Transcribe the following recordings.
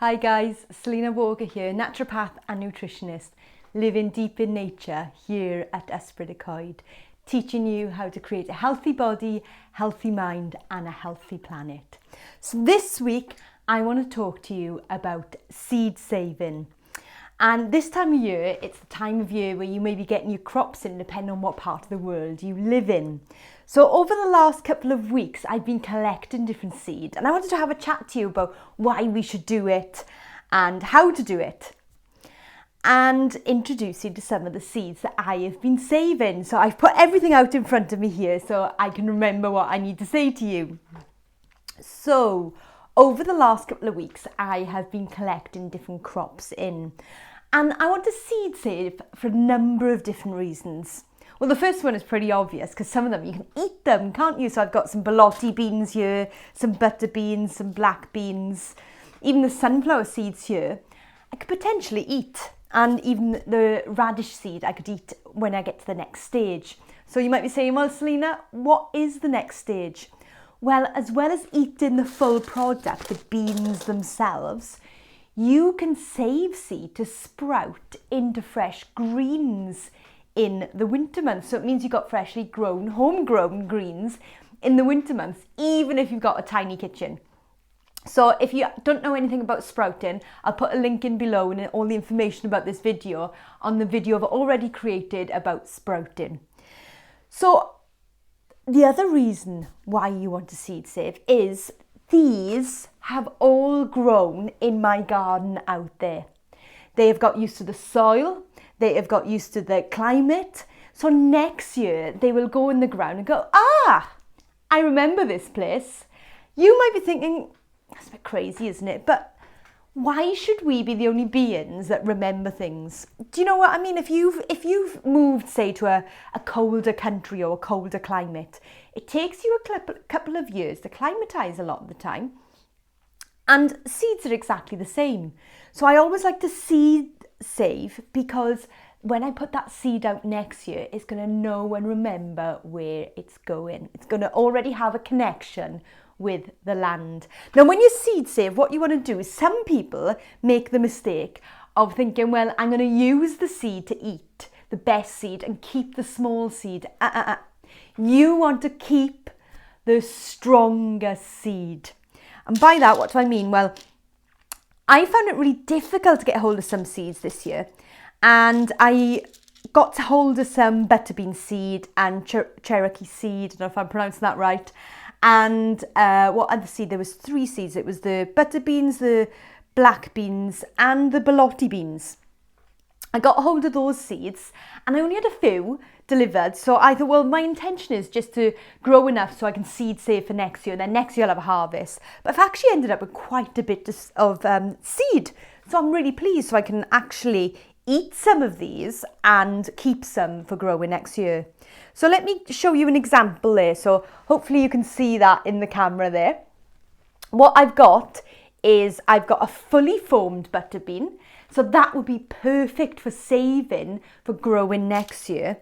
Hi guys, Selena Walker here, naturopath and nutritionist, living deep in nature here at Ysbryd y Coed, teaching you how to create a healthy body, healthy mind and a healthy planet. So this week I want to talk to you about seed saving. And this time of year, it's the time of year where you may be getting your crops in depending on what part of the world you live in. So over the last couple of weeks, I've been collecting different seed and I wanted to have a chat to you about why we should do it and how to do it. And introduce you to some of the seeds that I have been saving. So I've put everything out in front of me here so I can remember what I need to say to you. So over the last couple of weeks, I have been collecting different crops in. And I want to seed save for a number of different reasons. Well, the first one is pretty obvious because some of them you can eat them, can't you? So I've got some borlotti beans here, some butter beans, some black beans, even the sunflower seeds here. I could potentially eat, and even the radish seed I could eat when I get to the next stage. So you might be saying, well, Selena, what is the next stage? Well as eating the full product, the beans themselves, you can save seed to sprout into fresh greens in the winter months. So it means you've got freshly grown, homegrown greens in the winter months, even if you've got a tiny kitchen. So if you don't know anything about sprouting, I'll put a link in below and all the information about this video on the video I've already created about sprouting. So the other reason why you want to seed save is these have all grown in my garden out there. They have got used to the soil, they have got used to the climate. So next year they will go in the ground and go, I remember this place. You might be thinking, that's a bit crazy, isn't it? But why should we be the only beings that remember things? Do you know what I mean? If you've moved, say, to a colder country or a colder climate, it takes you a couple of years to climatise a lot of the time. And seeds are exactly the same. So I always like to seed save because when I put that seed out next year, it's going to know and remember where it's going. It's going to already have a connection with the land. Now, when you seed save, what you want to do is some people make the mistake of thinking, well, I'm going to use the seed to eat, the best seed, and keep the small seed. You want to keep the stronger seed. And by that, what do I mean? Well, I found it really difficult to get hold of some seeds this year. And I got hold of some butterbean seed and Cherokee seed. I don't know if I'm pronouncing that right. And what other seed? There was 3 seeds. It was the butter beans, the black beans and the borlotti beans. I got hold of those seeds and I only had a few delivered. So I thought, well, my intention is just to grow enough so I can seed save for next year. And then next year I'll have a harvest. But I've actually ended up with quite a bit of seed. So I'm really pleased. So I can actually eat some of these and keep some for growing next year. So let me show you an example there. So hopefully you can see that in the camera there. What I've got is I've got a fully formed butter bean. So that would be perfect for saving for growing next year.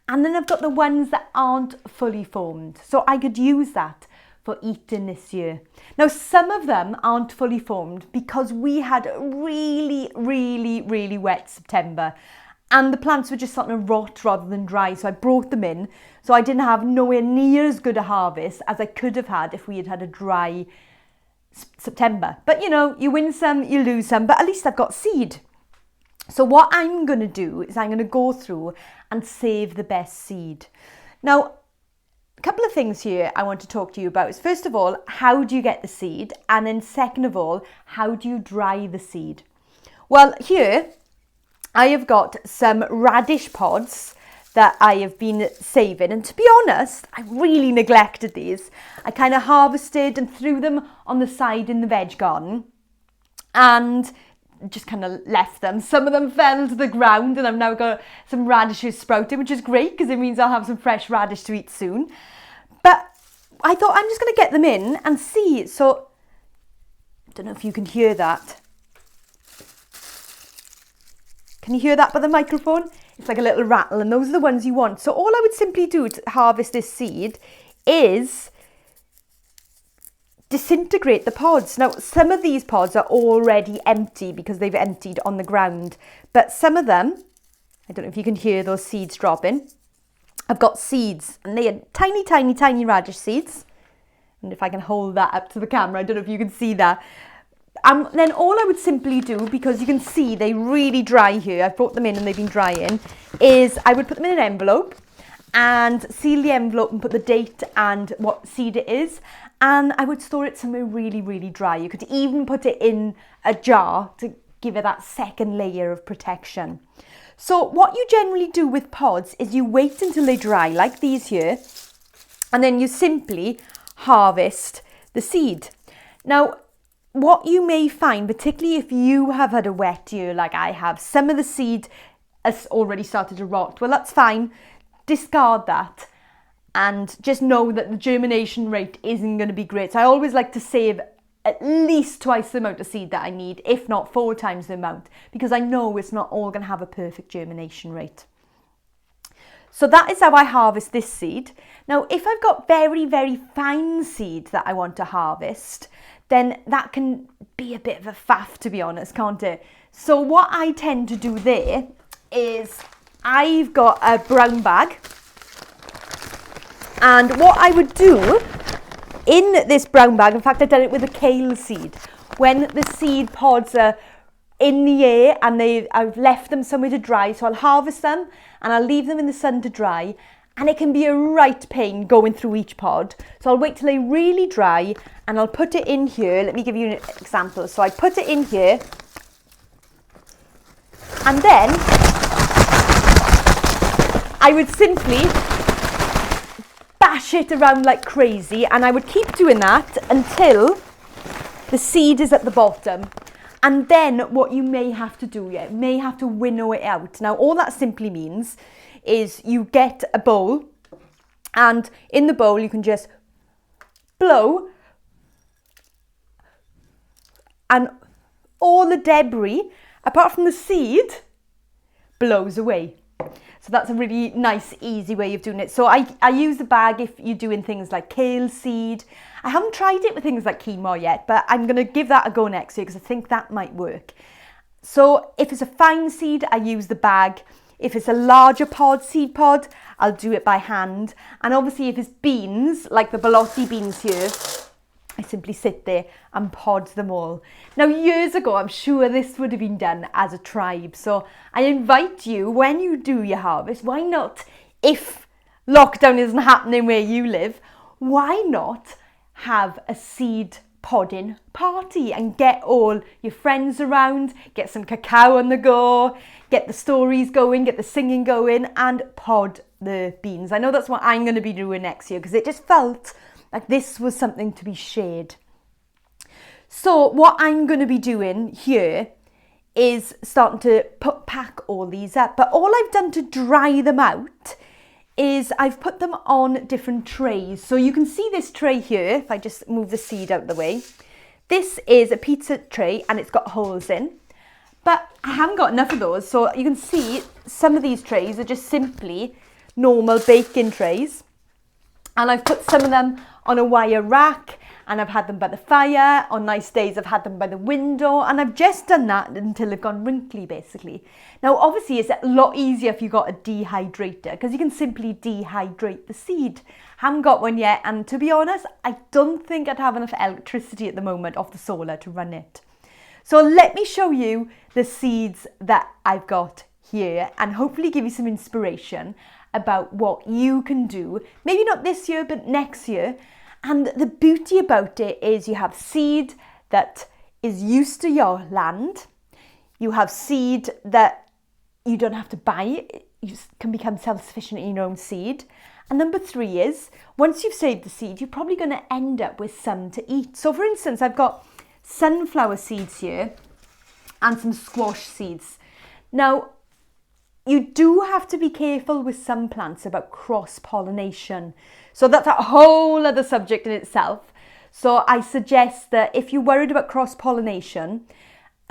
And then I've got the ones that aren't fully formed. So I could use that for eating this year. Now, some of them aren't fully formed because we had a really wet September and the plants were just starting to rot rather than dry. So I brought them in. So I didn't have nowhere near as good a harvest as I could have had if we had had a dry September. But you know, you win some, you lose some, but at least I've got seed. So what I'm going to do is I'm going to go through and save the best seed. Now, a couple of things here I want to talk to you about is, first of all, how do you get the seed? And then second of all, how do you dry the seed? Well, here I have got some radish pods that I have been saving. And to be honest, I really neglected these. I kind of harvested and threw them on the side in the veg garden and just kind of left them. Some of them fell to the ground and I've now got some radishes sprouting, which is great because it means I'll have some fresh radish to eat soon. But I thought I'm just going to get them in and see. So I don't know if you can hear that. Can you hear that by the microphone? It's like a little rattle, and those are the ones you want. So all I would simply do to harvest this seed is disintegrate the pods. Now, some of these pods are already empty because they've emptied on the ground, but some of them, I don't know if you can hear those seeds dropping, I've got seeds, and they are tiny, tiny, tiny radish seeds. And if I can hold that up to the camera, I don't know if you can see that. Then all I would simply do, because you can see they really dry here, I've brought them in and they've been drying, is I would put them in an envelope and seal the envelope and put the date and what seed it is. And I would store it somewhere really, really dry. You could even put it in a jar to give it that second layer of protection. So what you generally do with pods is you wait until they dry, like these here, and then you simply harvest the seed. Now, what you may find, particularly if you have had a wet year like I have, some of the seed has already started to rot. Well, that's fine. Discard that and just know that the germination rate isn't going to be great. So I always like to save at least twice the amount of seed that I need, if not 4 times the amount, because I know it's not all going to have a perfect germination rate. So that is how I harvest this seed. Now, if I've got very, very fine seed that I want to harvest, then that can be a bit of a faff, to be honest, can't it? So what I tend to do there is I've got a brown bag, and what I would do in this brown bag, in fact I've done it with a kale seed, when the seed pods are in the air and I've left them somewhere to dry, so I'll harvest them and I'll leave them in the sun to dry, and it can be a right pain going through each pod. So I'll wait till they really dry and I'll put it in here. Let me give you an example. So I put it in here, and then I would simply bash it around like crazy, and I would keep doing that until the seed is at the bottom. And then what you may have to do, you may have to winnow it out. Now, all that simply means is you get a bowl, and in the bowl you can just blow, and all the debris, apart from the seed, blows away. So that's a really nice, easy way of doing it. So I use the bag if you're doing things like kale seed. I haven't tried it with things like quinoa yet, but I'm going to give that a go next year because I think that might work. So if it's a fine seed, I use the bag. If it's a larger pod, seed pod, I'll do it by hand. And obviously if it's beans, like the Balotti beans here, I simply sit there and pod them all. Now, years ago, I'm sure this would have been done as a tribe. So I invite you, when you do your harvest, why not, if lockdown isn't happening where you live, why not have a seed podding party and get all your friends around, get some cacao on the go, get the stories going, get the singing going, and pod the beans. I know that's what I'm going to be doing next year because it just felt like this was something to be shared. So what I'm going to be doing here is starting to pack all these up. But all I've done to dry them out is I've put them on different trays. So you can see this tray here, if I just move the seed out of the way. This is a pizza tray and it's got holes in. But I haven't got enough of those. So you can see some of these trays are just simply normal baking trays. And I've put some of them on a wire rack, and I've had them by the fire. On nice days, I've had them by the window, and I've just done that until they've gone wrinkly, basically. Now, obviously, it's a lot easier if you've got a dehydrator, because you can simply dehydrate the seed. Haven't got one yet, and to be honest, I don't think I'd have enough electricity at the moment off the solar to run it. So let me show you the seeds that I've got here, and hopefully give you some inspiration about what you can do, maybe not this year, but next year. And the beauty about it is you have seed that is used to your land. You have seed that you don't have to buy. You can become self-sufficient in your own seed. And number 3 is, once you've saved the seed, you're probably going to end up with some to eat. So for instance, I've got sunflower seeds here and some squash seeds. Now, you do have to be careful with some plants about cross-pollination. So that's a whole other subject in itself. So I suggest that if you're worried about cross-pollination,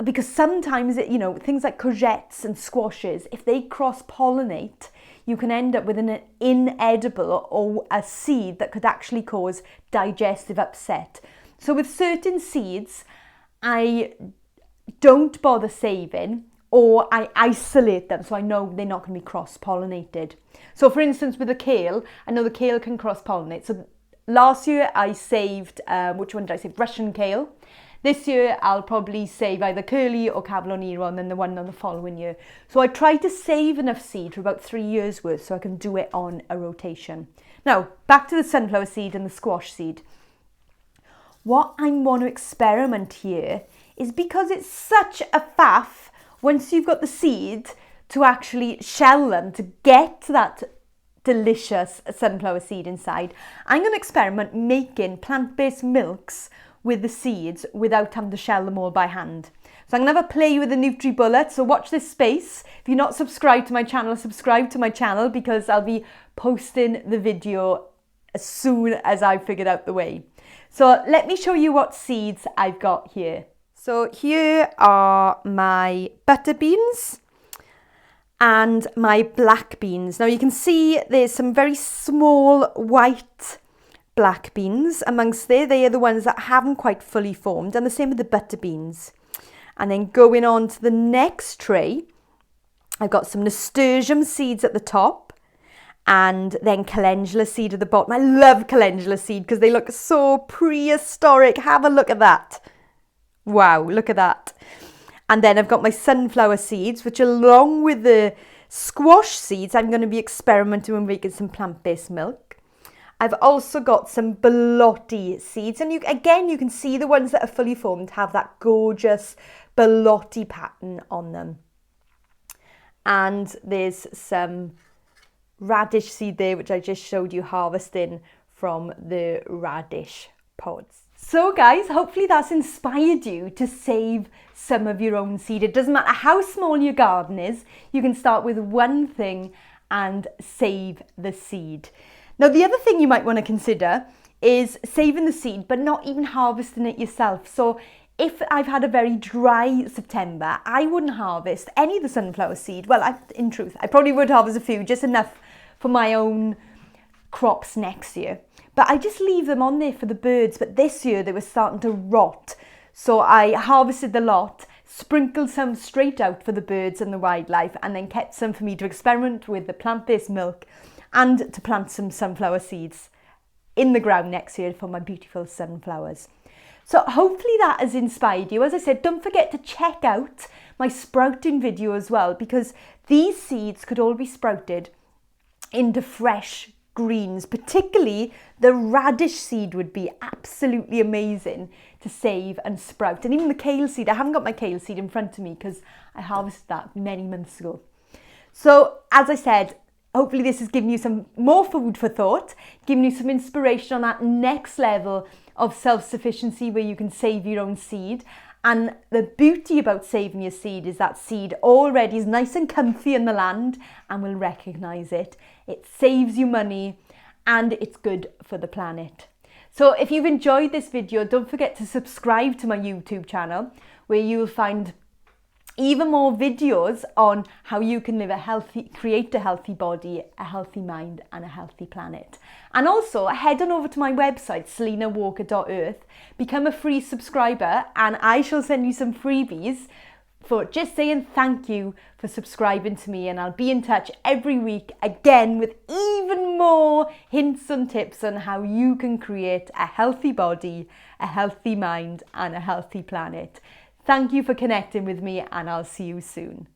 because sometimes, things like courgettes and squashes, if they cross-pollinate, you can end up with an inedible or a seed that could actually cause digestive upset. So with certain seeds, I don't bother saving, or I isolate them so I know they're not going to be cross-pollinated. So for instance, with the kale, I know the kale can cross-pollinate. So last year I saved, which one did I save? Russian kale. This year I'll probably save either curly or Cavolo Nero, and then the one on the following year. So I try to save enough seed for about 3 years worth so I can do it on a rotation. Now, back to the sunflower seed and the squash seed. What I want to experiment here is, because it's such a faff once you've got the seed to actually shell them to get that delicious sunflower seed inside, I'm going to experiment making plant-based milks with the seeds without having to shell them all by hand. So I'm going to have a play with the NutriBullet, so watch this space. If you're not subscribed to my channel, subscribe to my channel, because I'll be posting the video as soon as I've figured out the way. So let me show you what seeds I've got here. So here are my butter beans and my black beans. Now you can see there's some very small white black beans amongst there. They are the ones that haven't quite fully formed, and the same with the butter beans. And then going on to the next tray, I've got some nasturtium seeds at the top, and then calendula seed at the bottom. I love calendula seed because they look so prehistoric. Have a look at that. Wow, look at that. And then I've got my sunflower seeds, which along with the squash seeds, I'm going to be experimenting with making some plant-based milk. I've also got some balotti seeds, and you can see the ones that are fully formed have that gorgeous balotti pattern on them. And there's some radish seed there, which I just showed you harvesting from the radish pods. So guys, hopefully that's inspired you to save some of your own seed. It doesn't matter how small your garden is, you can start with one thing and save the seed. Now, the other thing you might want to consider is saving the seed, but not even harvesting it yourself. So if I've had a very dry September, I wouldn't harvest any of the sunflower seed. Well, in truth, I probably would harvest a few, just enough for my own crops next year. But I just leave them on there for the birds. But this year they were starting to rot. So I harvested the lot, sprinkled some straight out for the birds and the wildlife, and then kept some for me to experiment with the plant-based milk and to plant some sunflower seeds in the ground next year for my beautiful sunflowers. So hopefully that has inspired you. As I said, don't forget to check out my sprouting video as well, because these seeds could all be sprouted into fresh greens. Particularly the radish seed would be absolutely amazing to save and sprout. And even the kale seed, I haven't got my kale seed in front of me because I harvested that many months ago. So as I said, hopefully this has given you some more food for thought, giving you some inspiration on that next level of self-sufficiency where you can save your own seed. And the beauty about saving your seed is that seed already is nice and comfy in the land and will recognise it. It saves you money and it's good for the planet. So if you've enjoyed this video, don't forget to subscribe to my YouTube channel, where you will find even more videos on how you can create a healthy body, a healthy mind and a healthy planet. And also head on over to my website, selenawalker.earth, become a free subscriber, and I shall send you some freebies for just saying thank you for subscribing to me. And I'll be in touch every week again with even more hints and tips on how you can create a healthy body, a healthy mind and a healthy planet. Thank you for connecting with me, and I'll see you soon.